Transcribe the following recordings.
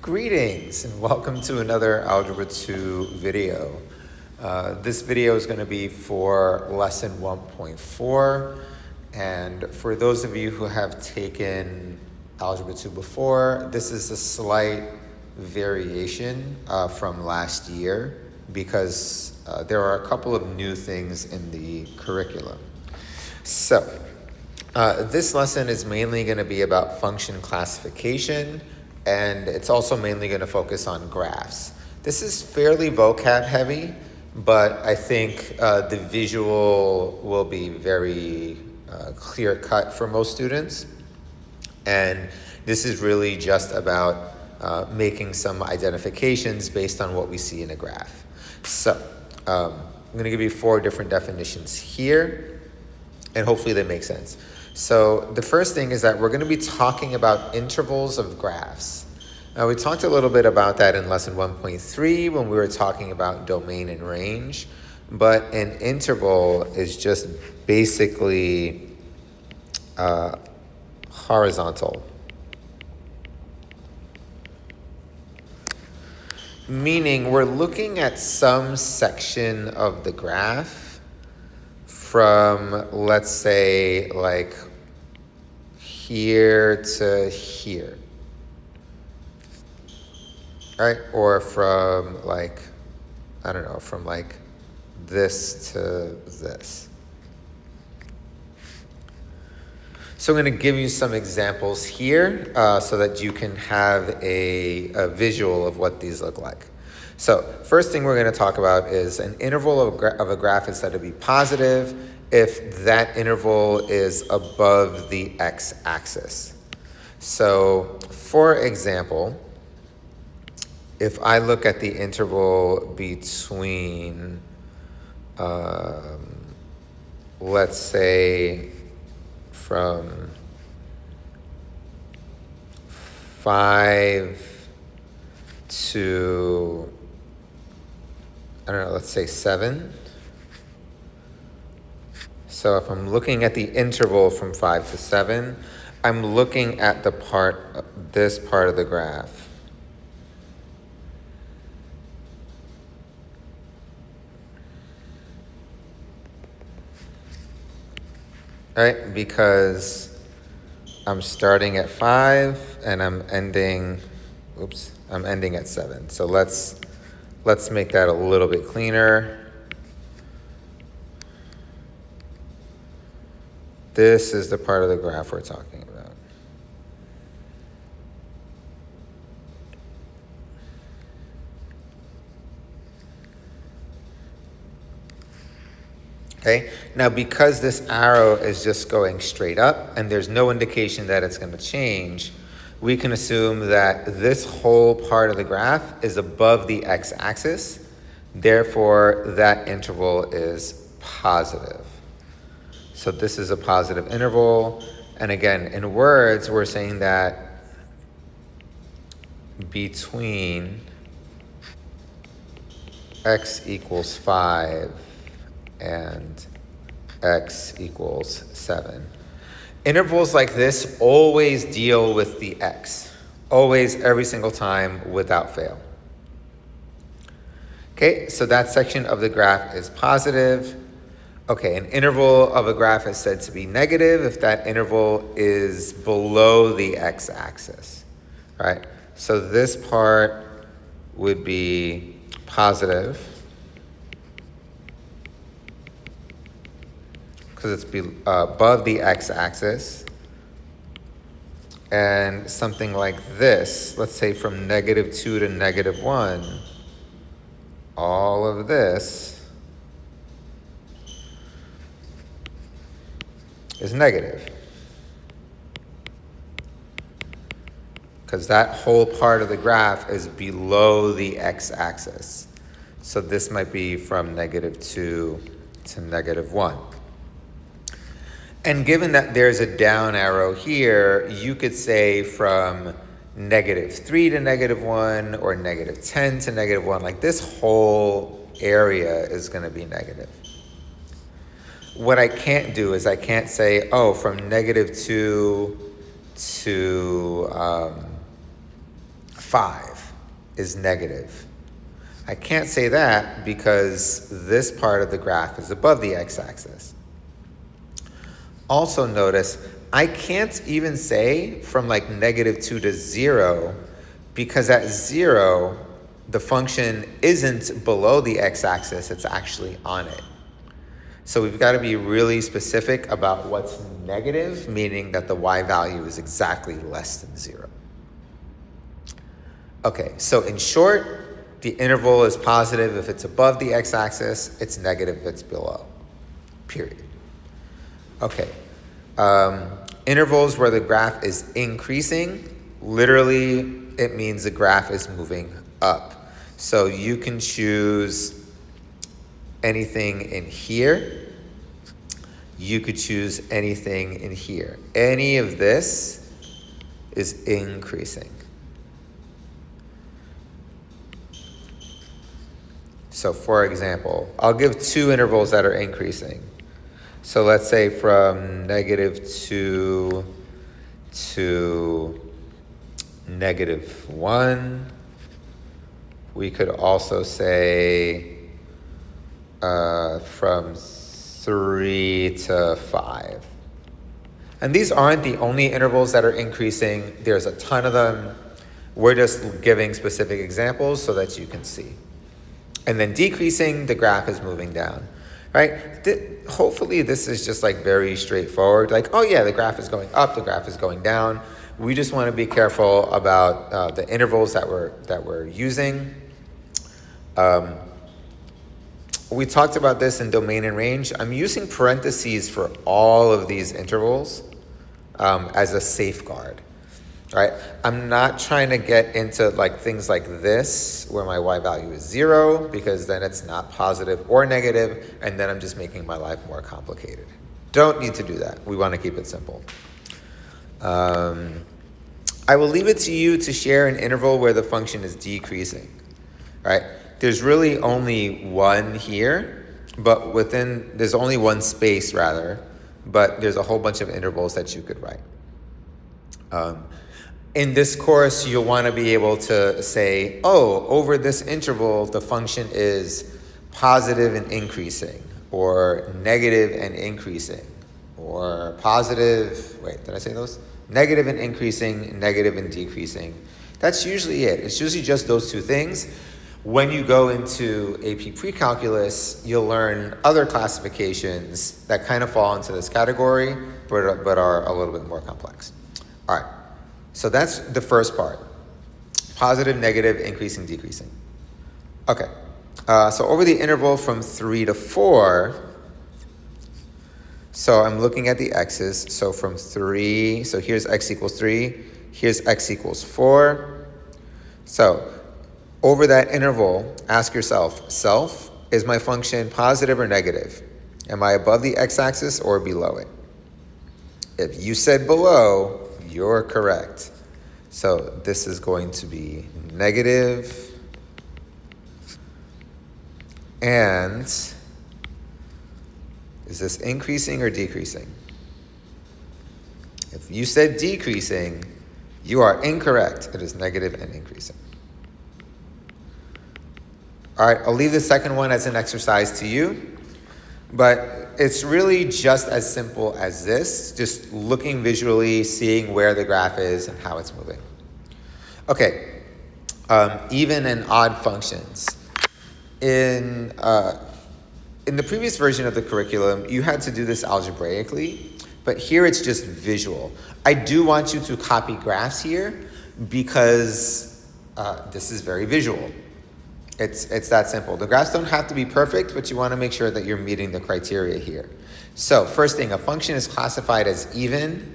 Greetings and welcome to another Algebra 2 video. This video is going to be for lesson 1.4, and for those of you who have taken Algebra 2 before, this is a slight variation from last year because there are a couple of new things in the curriculum. So this lesson is mainly going to be about function classification, and it's also mainly going to focus on graphs. This is fairly vocab heavy, but I think the visual will be very clear cut for most students. And this is really just about making some identifications based on what we see in a graph. So I'm going to give you 4 different definitions here, and hopefully they make sense. So the first thing is that we're going to be talking about intervals of graphs. Now, we talked a little bit about that in lesson 1.3 when we were talking about domain and range, but an interval is just basically horizontal, meaning we're looking at some section of the graph from, let's say, like here to here, right? Or from like, I don't know, from like this to this. So I'm going to give you some examples here so that you can have a visual of what these look like. So first thing we're going to talk about is an interval of a graph is said to be positive if that interval is above the x-axis. So for example, if I look at the interval between, let's say, from 5 to, I don't know, let's say 7. So if I'm looking at the interval from 5 to 7, I'm looking at this part of the graph. Right? Because I'm starting at 5 and I'm ending at 7. So let's make that a little bit cleaner. This is the part of the graph we're talking about. Okay, now because this arrow is just going straight up and there's no indication that it's going to change, we can assume that this whole part of the graph is above the x-axis. Therefore, that interval is positive. So this is a positive interval. And again, in words, we're saying that between x equals 5 and x equals 7. Intervals like this always deal with the x. Always, every single time, without fail. Okay, so that section of the graph is positive. Okay, an interval of a graph is said to be negative if that interval is below the x-axis, right? So this part would be positive because it's above the x-axis. And something like this, let's say from -2 to -1, all of this is negative because that whole part of the graph is below the x-axis. So this might be from -2 to -1. And given that there's a down arrow here, you could say from -3 to -1 or -10 to -1, like this whole area is going to be negative. What I can't do is I can't say, oh, from -2 to 5. is negative. I can't say that because this part of the graph is above the x-axis. Also notice, I can't even say from like -2 to 0 because at 0, the function isn't below the x-axis, it's actually on it. So we've got to be really specific about what's negative, meaning that the y value is exactly less than 0. Okay, so in short, the interval is positive if it's above the x-axis, it's negative if it's below, period. Okay, intervals where the graph is increasing, literally it means the graph is moving up. So you can choose anything in here. You could choose anything in here. Any of this is increasing. So for example, I'll give 2 intervals that are increasing. So let's say from -2 to -1. We could also say from 3 to 5. And these aren't the only intervals that are increasing. There's a ton of them. We're just giving specific examples so that you can see. And then decreasing, the graph is moving down, right? Hopefully this is just like very straightforward. Like, oh yeah, the graph is going up, the graph is going down. We just want to be careful about the intervals that we're using. We talked about this in domain and range. I'm using parentheses for all of these intervals as a safeguard, right? I'm not trying to get into like things like this where my y value is 0 because then it's not positive or negative, and then I'm just making my life more complicated. Don't need to do that. We want to keep it simple. I will leave it to you to share an interval where the function is decreasing, right? There's really only one here, but there's only one space rather, but there's a whole bunch of intervals that you could write. In this course, you'll want to be able to say, oh, over this interval, the function is positive and increasing, or negative and increasing, or positive, wait, did I say those? Negative and increasing, negative and decreasing. That's usually it. It's usually just those 2 things. When you go into AP Pre-Calculus, you'll learn other classifications that kind of fall into this category, but are a little bit more complex. All right, so that's the first part. Positive, negative, increasing, decreasing. Okay, so over the interval from 3 to 4, so I'm looking at the x's. So from 3, so here's x equals 3, here's x equals 4. So over that interval, ask yourself, self, is my function positive or negative? Am I above the x-axis or below it? If you said below, you're correct. So this is going to be negative. And is this increasing or decreasing? If you said decreasing, you are incorrect. It is negative and increasing. All right, I'll leave the second one as an exercise to you, but it's really just as simple as this, just looking visually, seeing where the graph is and how it's moving. Okay, even and odd functions. In the previous version of the curriculum, you had to do this algebraically, but here it's just visual. I do want you to copy graphs here because this is very visual. It's that simple. The graphs don't have to be perfect, but you want to make sure that you're meeting the criteria here. So first thing, a function is classified as even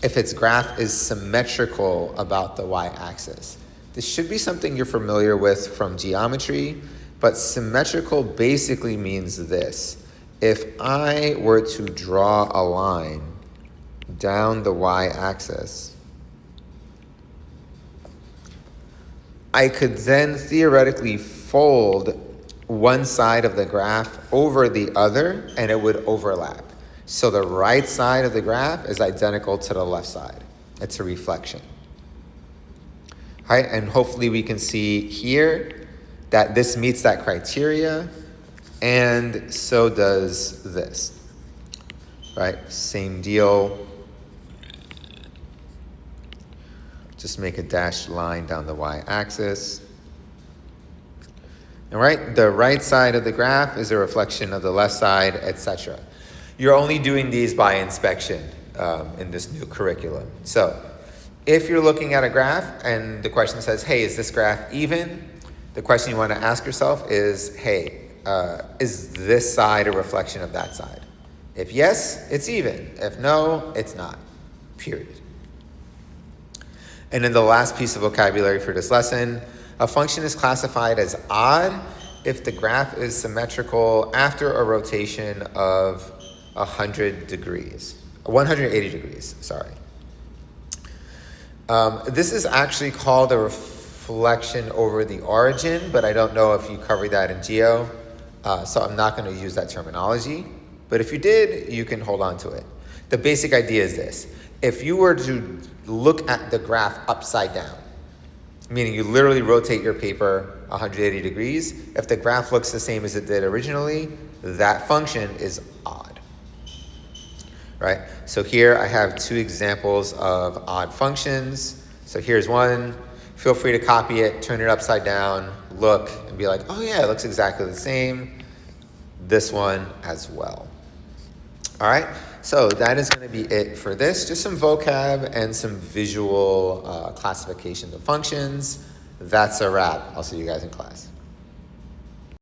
if its graph is symmetrical about the y-axis. This should be something you're familiar with from geometry, but symmetrical basically means this. If I were to draw a line down the y-axis, I could then theoretically fold one side of the graph over the other and it would overlap. So the right side of the graph is identical to the left side. It's a reflection. right? And hopefully we can see here that this meets that criteria, and so does this, right? Same deal. Just make a dashed line down the y-axis. All right, the right side of the graph is a reflection of the left side, etc. You're only doing these by inspection in this new curriculum. So if you're looking at a graph and the question says, hey, is this graph even? The question you want to ask yourself is, hey, is this side a reflection of that side? If yes, it's even. If no, it's not, period. And then the last piece of vocabulary for this lesson, a function is classified as odd if the graph is symmetrical after a rotation of 180 degrees, sorry. This is actually called a reflection over the origin, but I don't know if you covered that in geo, so I'm not going to use that terminology. But if you did, you can hold on to it. The basic idea is this. If you were to look at the graph upside down, meaning you literally rotate your paper 180 degrees, if the graph looks the same as it did originally, that function is odd, right? So here I have two examples of odd functions. So here's one. Feel free to copy it, turn it upside down, look, and be like, oh yeah, it looks exactly the same. This one as well. All right, so that is going to be it for this. Just some vocab and some visual classification of functions. That's a wrap. I'll see you guys in class.